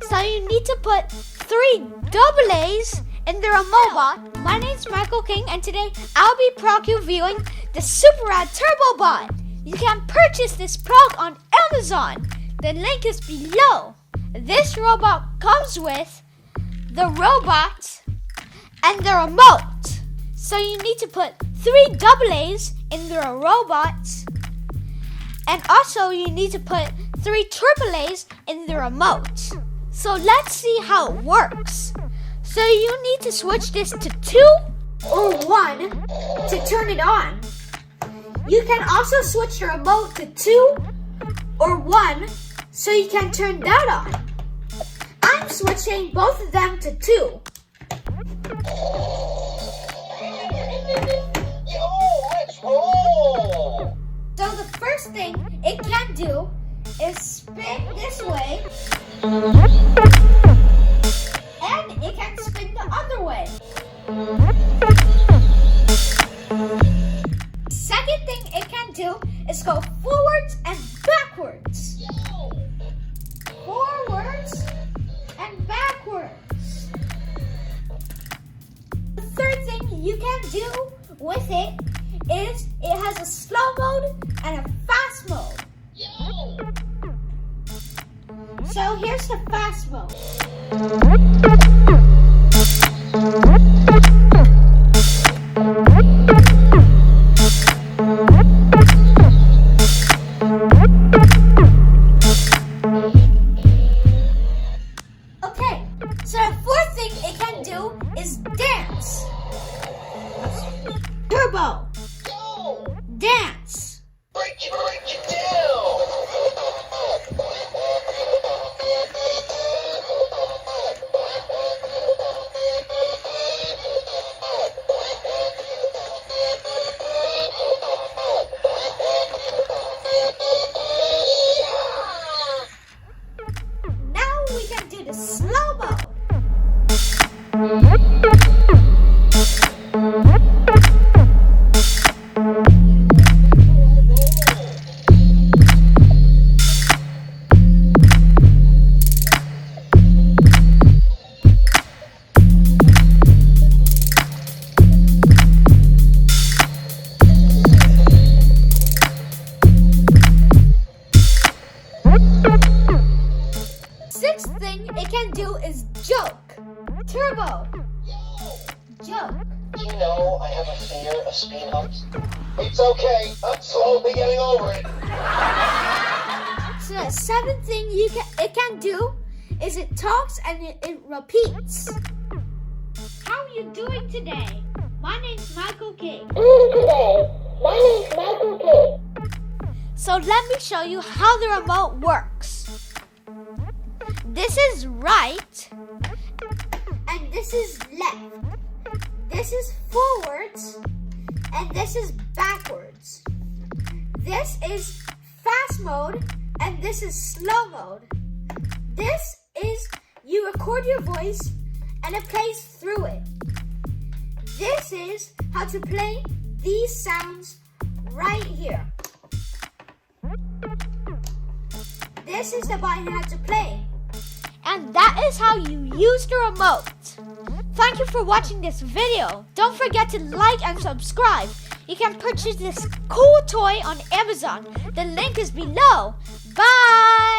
So you need to put 3 double A's in the remote bot. My name's Michael King, and today I'll be reviewing the Super RAD Turbo Bot. You can purchase this product on Amazon. The link is below. This robot comes with the robot and the remote. So you need to put 3 double A's in the robot, and also you need to put 3 triple A's in the remote. So let's see how it works. So you need to switch this to 2 or 1 to turn it on. You can also switch the remote to 2 or 1 so you can turn that on. I'm switching both of them to 2. So the first thing it can do is spin this way, and it can spin the other way. Second thing it can do is go forwards and backwards. Forwards and backwards. The third thing you can do with it is it has a slow mode and a fast mode. So here's the fast mode. Okay, so the fourth thing it can do is dance. Turbo. Dance. Break it down. Now we can do the slow mode. Sixth thing it can do is joke. Turbo. Joke. You know, I have a fear of speed bumps. It's okay. I'm slowly getting over it. So the seventh thing it can do is it talks and it repeats. How are you doing today? My name's Michael King. So let me show you how the remote works. This is right, and this is left. This is forwards, and this is backwards. This is fast mode, and this is slow mode. This is you record your voice, and it plays through it. This is how to play these sounds right here. This is the button how to play. And that is how you use the remote. Thank you for watching this video. Don't forget to like and subscribe. You can purchase this cool toy on Amazon. The link is below. Bye!